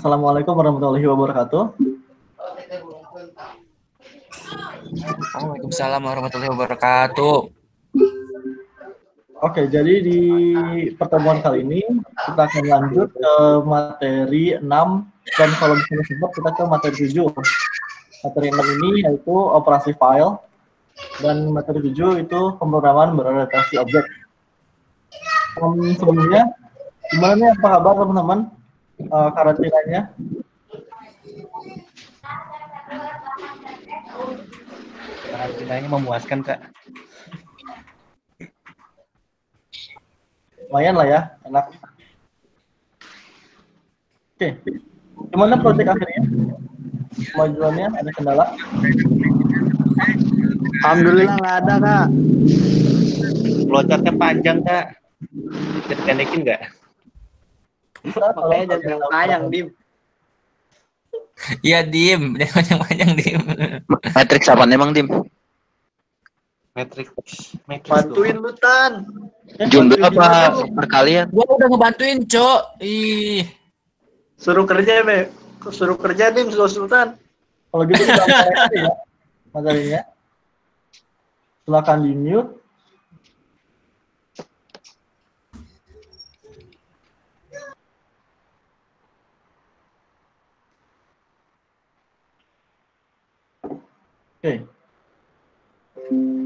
Assalamualaikum warahmatullahi wabarakatuh. Waalaikumsalam warahmatullahi wabarakatuh. Oke, jadi di pertemuan kali ini kita akan lanjut ke materi 6 dan kalau misalnya sempat kita ke materi 7. Materi 6 ini yaitu operasi file dan materi 7 itu pemrograman berorientasi objek. Sebelumnya, gimana nih apa kabar teman-teman karantinanya? Karantinanya memuaskan, Kak. Lumayan lah ya, enak. Oke, gimana proyek akhirnya? Kemajuannya ada kendala? Alhamdulillah nggak ada, Kak. Flowchartnya panjang, Kak. Bisa dipendekin nggak? Bisa Makanya jangan panjang, Dim. Iya, Dim. Jangan panjang-panjang, Dim. Matrix apa emang, Dim? Matrix Bantuin lu, Tan. Jumlah apa perkalian? Gua udah ngebantuin, Cok. Ih. Suruh kerja, Be. Suruh kerja, Dim, Sultan. Kalau gitu kita mulai aja ya materinya. Silakan di mute. Oke.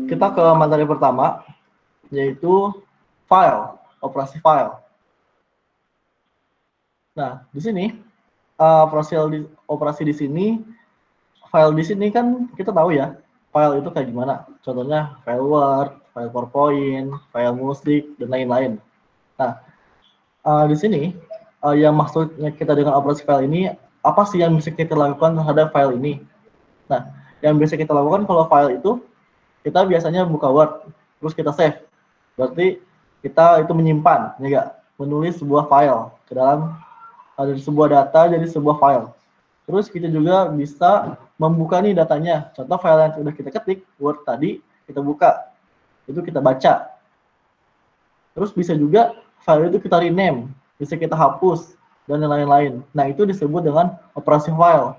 Kita ke materi pertama yaitu file, operasi file. Nah, di sini operasi di sini, file di sini kan kita tahu ya, file itu kayak gimana. Contohnya file Word, file PowerPoint, file musik dan lain-lain. Nah, di sini yang maksudnya kita dengan operasi file ini, apa sih yang bisa kita lakukan terhadap file ini? Nah, yang bisa kita lakukan kalau file itu, kita biasanya buka Word, terus kita save. Berarti kita itu menyimpan, ya enggak? Menulis sebuah file ke dalam dari sebuah data jadi sebuah file. Terus kita juga bisa membuka nih datanya. Contoh file yang sudah kita ketik, Word tadi, kita buka. Itu kita baca. Terus bisa juga file itu kita rename, bisa kita hapus, dan lain-lain. Nah, itu disebut dengan operasi file.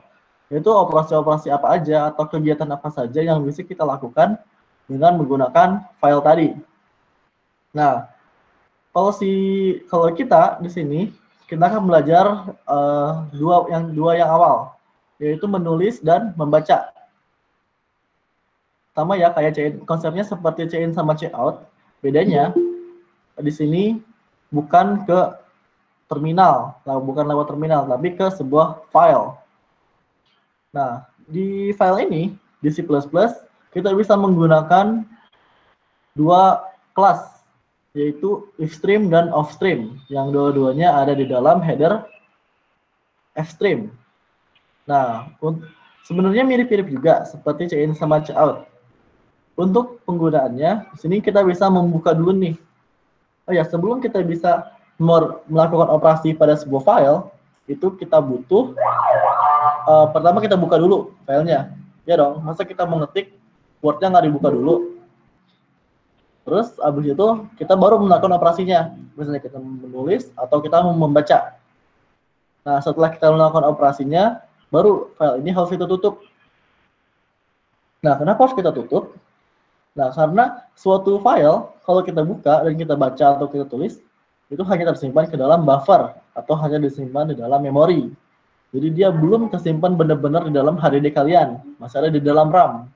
Yaitu operasi-operasi apa aja atau kegiatan apa saja yang bisa kita lakukan dengan menggunakan file tadi. Nah, kalau kita di sini kita akan belajar dua yang awal, yaitu menulis dan membaca. Sama ya kayak chain, konsepnya seperti chain sama checkout. Bedanya di sini bukan ke terminal, bukan lewat terminal, tapi ke sebuah file. Nah, di file ini, di C++, kita bisa menggunakan dua kelas, yaitu ifstream dan offstream, yang dua-duanya ada di dalam header fstream. Nah, sebenarnya mirip-mirip juga seperti chain sama checkout. Untuk penggunaannya, di sini kita bisa membuka dulu nih. Oh ya, sebelum kita bisa melakukan operasi pada sebuah file, itu kita butuh pertama kita buka dulu filenya. Ya dong, masa kita mengetik Word-nya nggak dibuka dulu. Terus abis itu kita baru melakukan operasinya. Misalnya kita menulis atau kita membaca. Nah, setelah kita melakukan operasinya, baru file ini harus kita tutup. Nah, kenapa harus kita tutup? Nah, karena suatu file, kalau kita buka dan kita baca atau kita tulis, itu hanya tersimpan ke dalam buffer atau hanya disimpan di dalam memori. Jadi dia belum tersimpan benar-benar di dalam HDD kalian, masih ada di dalam RAM.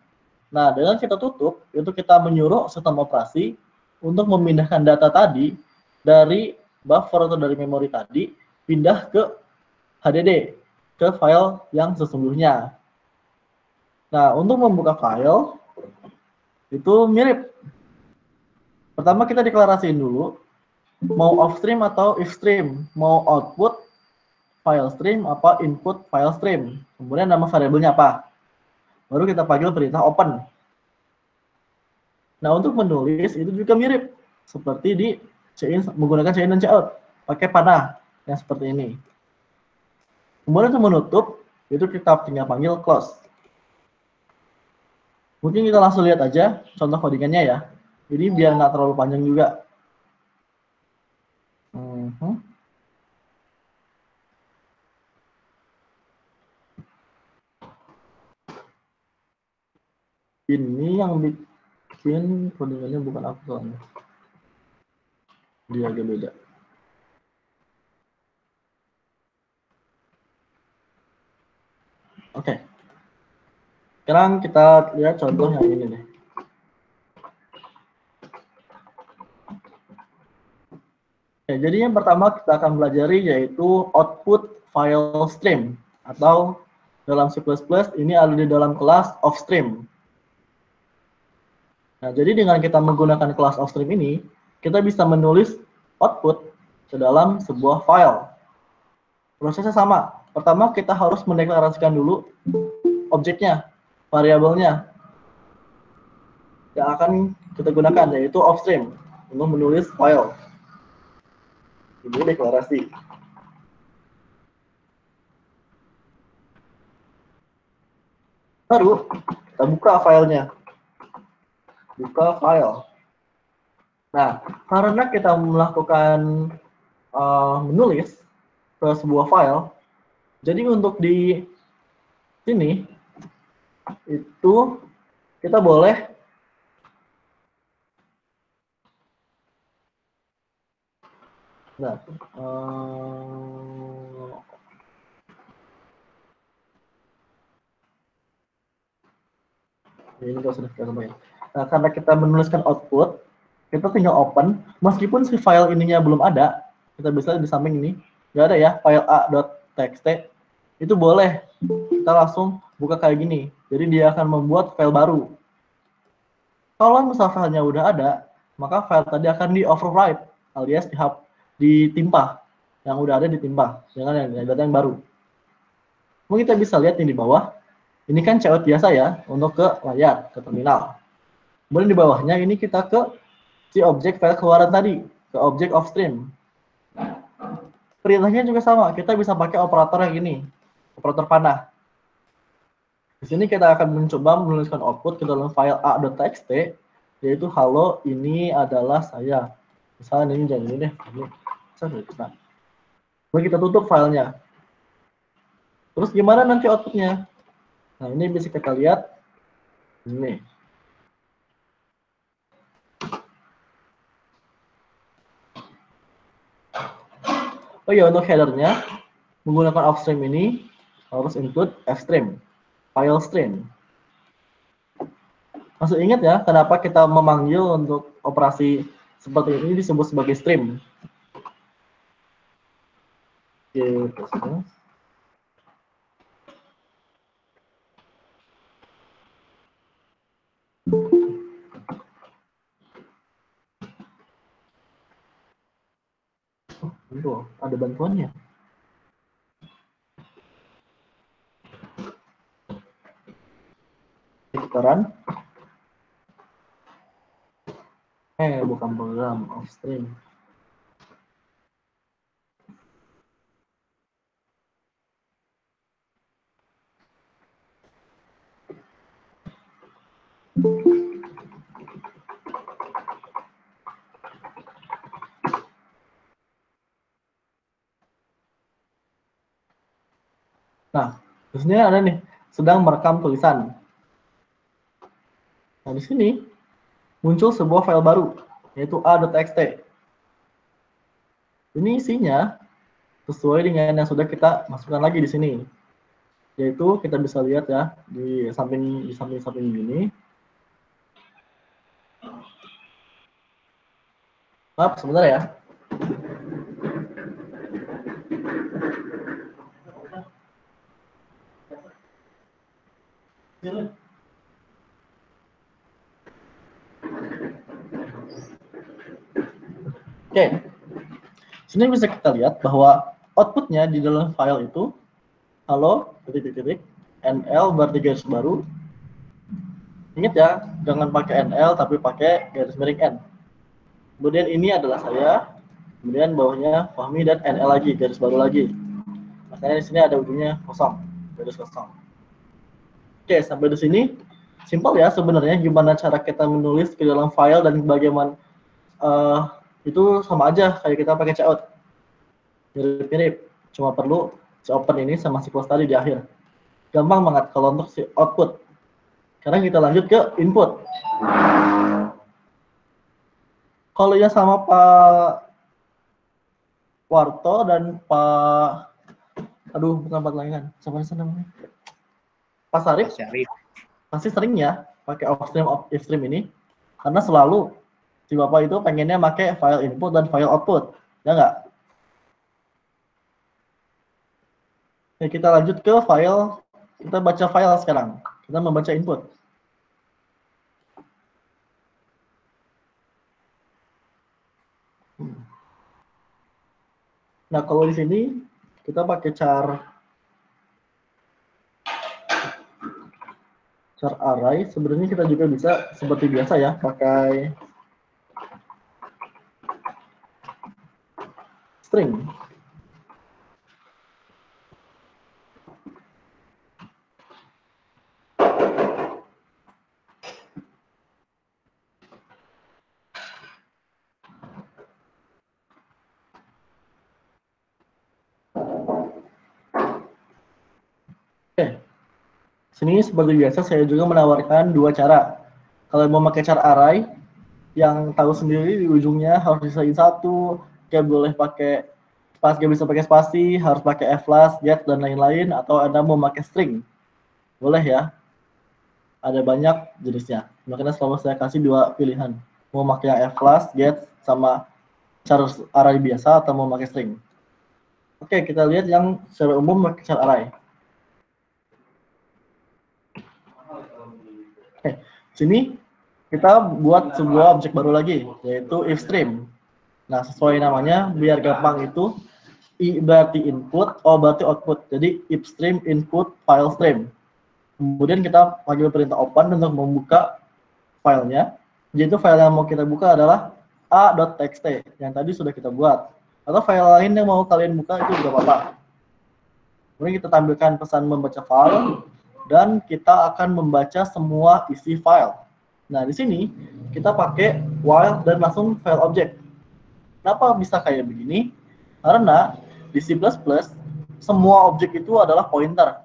Nah, dengan kita tutup, itu kita menyuruh sistem operasi untuk memindahkan data tadi dari buffer atau dari memori tadi, pindah ke HDD, ke file yang sesungguhnya. Nah, untuk membuka file, itu mirip. Pertama kita deklarasiin dulu, mau offstream atau ifstream, mau output file stream apa input file stream. Kemudian nama variabelnya apa. Baru kita panggil perintah open. Nah, untuk menulis itu juga mirip seperti di chain, menggunakan chain dan checkout, pakai panah yang seperti ini. Kemudian untuk menutup itu kita tinggal panggil close. Mungkin kita langsung lihat aja contoh codingannya ya. Jadi biar nggak terlalu panjang juga. Ini yang bikin codingannya bukan aku soalnya. Dia agak beda. Oke. Sekarang kita lihat contoh yang ini nih. Oke, jadi yang pertama kita akan pelajari yaitu output file stream, atau dalam C++ ini ada di dalam kelas offstream. Nah, jadi dengan kita menggunakan kelas offstream ini, kita bisa menulis output ke dalam sebuah file. Prosesnya sama. Pertama kita harus mendeklarasikan dulu objeknya, variabelnya yang akan kita gunakan, yaitu offstream untuk menulis file. Ini deklarasi. Baru kita buka filenya. Buka file. Nah, karena kita melakukan menulis ke sebuah file, jadi untuk di sini itu kita boleh ini sudah kita sampaikan. Nah, karena kita menuliskan output, kita tinggal open, meskipun si file ininya belum ada, kita bisa di samping ini, nggak ada ya, file a.txt, itu boleh kita langsung buka kayak gini. Jadi dia akan membuat file baru. Kalau misal filenya udah ada, maka file tadi akan di overwrite, alias ditimpa, yang udah ada ditimpa, jangan yang data yang baru. Mungkin kita bisa lihat ini di bawah. Ini kan cout biasa ya, untuk ke layar, ke terminal. Kemudian di bawahnya ini kita ke si objek file keluaran tadi, ke objek offstream. Perintahnya juga sama, kita bisa pakai operator yang ini, operator panah. Di sini kita akan mencoba menuliskan output ke dalam file a.txt, yaitu halo, ini adalah saya. Misalnya ini jangan ini deh, ini. Kemudian kita tutup filenya. Terus gimana nanti outputnya? Nah, ini bisa kita lihat. Ini. Oh iya, untuk headernya, menggunakan offstream ini harus include fstream, file stream. Masih ingat ya, kenapa kita memanggil untuk operasi seperti ini disebut sebagai stream? Oke, terus. Oh, ada bantuannya. Sekitaran. Bukan program, offstream. Nah, di sini ada nih, sedang merekam tulisan. Nah, di sini muncul sebuah file baru, yaitu a.txt. Ini isinya sesuai dengan yang sudah kita masukkan lagi di sini. Yaitu kita bisa lihat ya di samping ini. Maaf, sebentar ya. Oke, sini bisa kita lihat bahwa outputnya di dalam file itu halo nl berarti garis baru. Ingat ya, jangan pakai nl tapi pakai garis miring n. Kemudian ini adalah saya, kemudian bawahnya Fahmi dan nl lagi, garis baru lagi. Makanya di sini ada ujungnya kosong, garis kosong. Oke, sampai di sini simpel ya sebenarnya gimana cara kita menulis ke dalam file dan bagaimana itu sama aja kayak kita pakai cout. Mirip-mirip, cuma perlu si open ini sama si close tadi di akhir. Gampang banget kalau untuk si output. Sekarang kita lanjut ke input. Kalau yang sama Pak Warto dan Pak, aduh bukan Pak Langan, siapa sih namanya? Pak Sarif, Syarif. pasti sering ya pakai offstream ifstream ini, karena selalu si Bapak itu pengennya pakai file input dan file output, ya nggak? Oke, kita lanjut ke file, kita baca file sekarang, kita membaca input. Nah, kalau di sini kita pakai char array, sebenarnya kita juga bisa seperti biasa ya, pakai string. Oke, sini seperti biasa saya juga menawarkan dua cara. Kalau mau pakai char array, yang tahu sendiri di ujungnya harus disediain satu, kayak boleh pakai gak bisa pakai spasi, harus pakai flash, get dan lain-lain, atau Anda mau pakai string, boleh ya. Ada banyak jenisnya. Makanya selalu saya kasih dua pilihan, mau pakai yang flash, get, sama char array biasa atau mau pakai string. Oke, kita lihat yang secara umum pakai char array. Oke, sini kita buat sebuah objek baru lagi, yaitu ifstream. Nah, sesuai namanya, biar gampang itu, I berarti input, O berarti output. Jadi, ifstream input file stream. Kemudian kita panggil perintah open untuk membuka filenya. Jadi, itu file yang mau kita buka adalah a.txt, yang tadi sudah kita buat. Atau file lain yang mau kalian buka, itu juga apa-apa. Kemudian kita tampilkan pesan membaca file, dan kita akan membaca semua isi file. Nah, di sini kita pakai while dan langsung file object. Kenapa bisa kayak begini? Karena di C++ semua objek itu adalah pointer.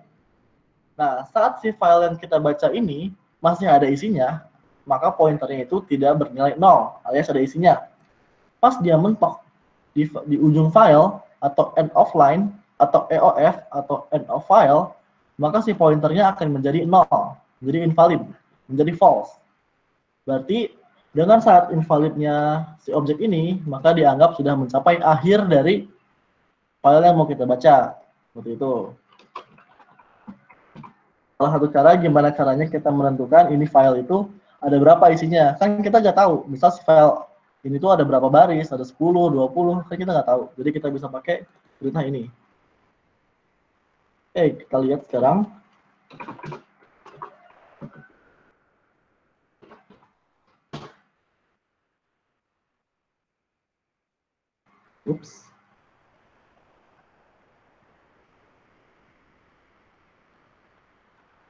Nah, saat si file yang kita baca ini masih ada isinya, maka pointernya itu tidak bernilai 0, alias ada isinya. Pas dia mentok di ujung file, atau end of line, atau EOF, atau end of file, maka si pointernya akan menjadi 0, menjadi invalid, menjadi false. Berarti dengan saat invalidnya si objek ini, maka dianggap sudah mencapai akhir dari file yang mau kita baca. Seperti itu. Salah satu cara gimana caranya kita menentukan ini file itu ada berapa isinya. Kan kita nggak tahu. Misal si file ini tuh ada berapa baris, ada 10, 20, kan kita nggak tahu. Jadi kita bisa pakai perintah ini. Oke, kita lihat sekarang. Ups.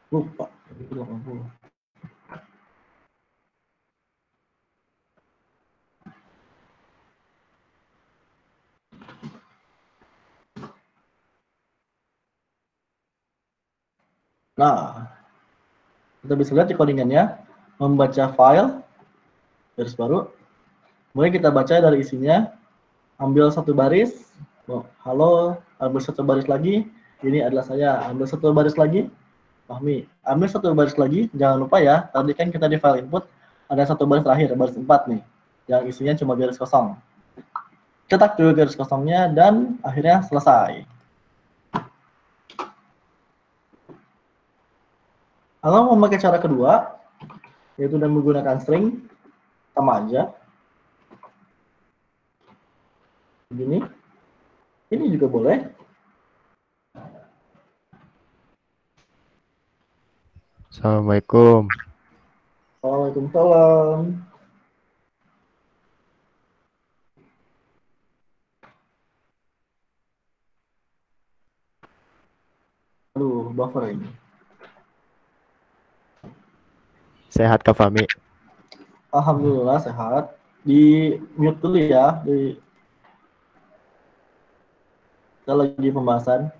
Lupa. Itu 80. Nah, kita bisa lihat di codingannya, membaca file, garis baru, kemudian kita baca dari isinya, ambil satu baris, halo, ambil satu baris lagi, ini adalah saya, ambil satu baris lagi, Fahmi, ambil satu baris lagi, jangan lupa ya, tadi kan kita di file input, ada satu baris terakhir, baris 4 nih, yang isinya cuma garis kosong. Cetak dulu garis kosongnya, dan akhirnya selesai. Kalau memakai cara kedua, yaitu dengan menggunakan string, sama aja. Begini. Ini juga boleh. Assalamualaikum. Waalaikumsalam. Aduh, buffer ini. Sehat Kak Fahmi? Alhamdulillah sehat. Di mute dulu ya. Kita lagi pembahasan.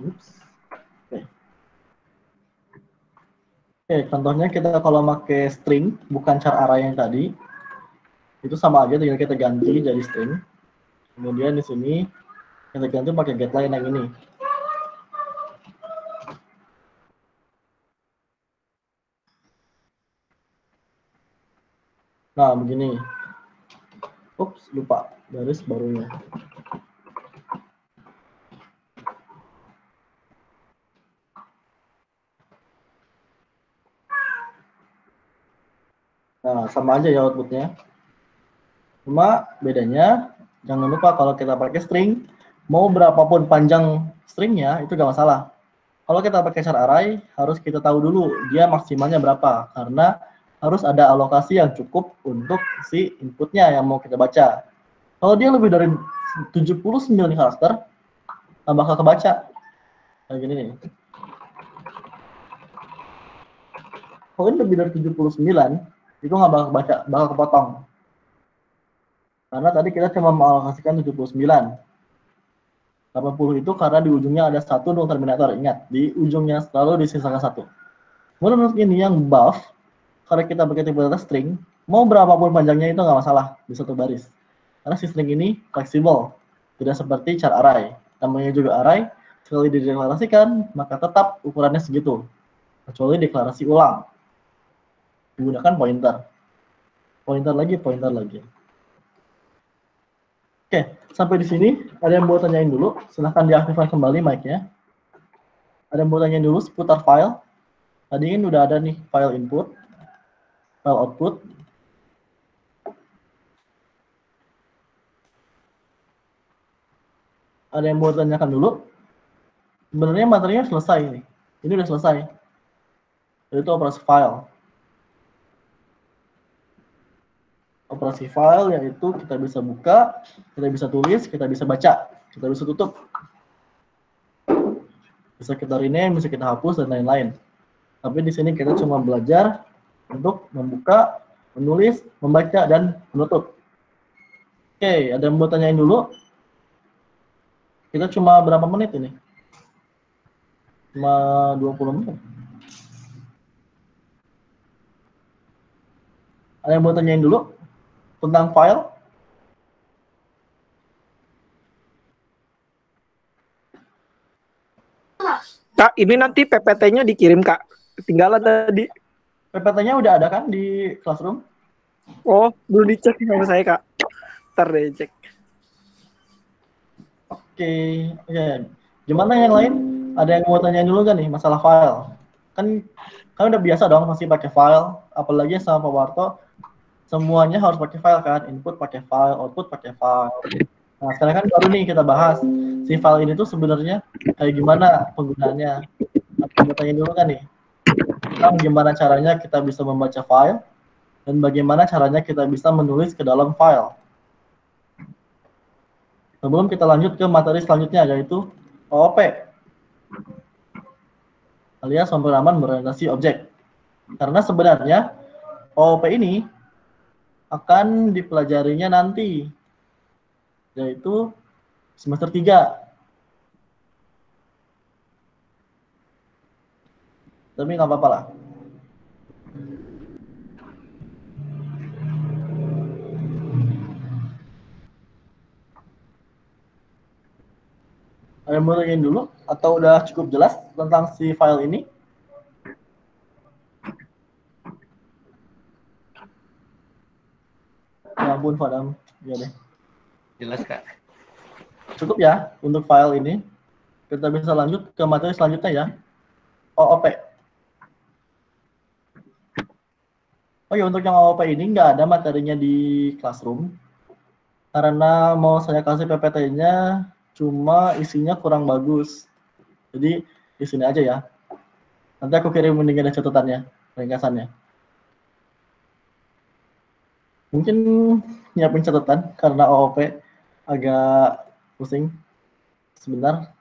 Oops. Oke, contohnya kita kalau pakai string, bukan char array yang tadi, itu sama aja, tinggal kita ganti jadi string. Kemudian di sini kita ganti pakai getLine yang ini. Nah, begini. Ups, lupa garis barunya. Nah, sama aja ya outputnya. Cuma bedanya, jangan lupa kalau kita pakai string, mau berapapun panjang stringnya, itu gak masalah. Kalau kita pakai char array, harus kita tahu dulu dia maksimalnya berapa. Karena harus ada alokasi yang cukup untuk si inputnya yang mau kita baca. Kalau dia lebih dari 79 karakter, nggak bakal kebaca. Kayak gini nih. Kalau ini lebih dari 79, itu nggak bakal kebaca, bakal kepotong. Karena tadi kita cuma mengalokasikan 79. 80 itu karena di ujungnya ada satu null terminator. Ingat, di ujungnya selalu disisakan satu. Menurut ini yang buff, karena kita pakai tipe data string, mau berapapun panjangnya itu nggak masalah di satu baris. Karena si string ini fleksibel, tidak seperti char array. Namanya juga array, sekali dideklarasikan, maka tetap ukurannya segitu. Kecuali deklarasi ulang. Menggunakan pointer. Pointer lagi, pointer lagi. Oke, sampai di sini ada yang mau tanyain dulu? Silahkan diaktifkan kembali mic-nya. Ada yang mau tanyain dulu seputar file? Tadi kan udah ada nih file input, file output. Ada yang mau tanyakan dulu? Sebenarnya materinya selesai nih. Ini udah selesai. Itu operasi file. Operasi file yaitu kita bisa buka, kita bisa tulis, kita bisa baca, kita bisa tutup. Bisa kita rename, bisa kita hapus, dan lain-lain. Tapi di sini kita cuma belajar untuk membuka, menulis, membaca, dan menutup. Oke, ada yang mau tanyain dulu? Kita cuma berapa menit ini? Cuma 20 menit. Ada yang mau tanyain dulu tentang file? Kak, ini nanti PPT-nya dikirim, Kak. Ketinggalan tadi. PPT-nya udah ada kan di Classroom? Oh, belum dicek sama saya, Kak. Ntar deh cek. Oke, ya. Gimana yang lain? Ada yang mau tanyain dulu kan nih masalah file? Kan udah biasa dong masih pakai file, apalagi sama Pak Warto, semuanya harus pakai file kan, input pakai file, output pakai file. Nah, sekarang kan baru nih kita bahas si file ini tuh sebenarnya kayak gimana penggunaannya. Mau tanya dulu kan nih, tentang gimana caranya kita bisa membaca file dan bagaimana caranya kita bisa menulis ke dalam file. Sebelum kita lanjut ke materi selanjutnya, yaitu OOP, alias pemrograman berorientasi objek. Karena sebenarnya OOP ini akan dipelajarinya nanti, yaitu semester 3. Tapi nggak apa-apa lah. Ada yang mau tanyain dulu? Atau udah cukup jelas tentang si file ini? Ya ampun, Fadam. Ya deh. Jelas, Kak. Cukup ya untuk file ini. Kita bisa lanjut ke materi selanjutnya ya. OOP. Oh ya, untuk yang OOP ini nggak ada materinya di Classroom. Karena mau saya kasih PPT-nya, cuma isinya kurang bagus. Jadi di sini aja ya. Nanti aku kirim mending ada catatannya, ringkasannya. Mungkin nyiapin catatan karena OOP agak pusing. Sebentar.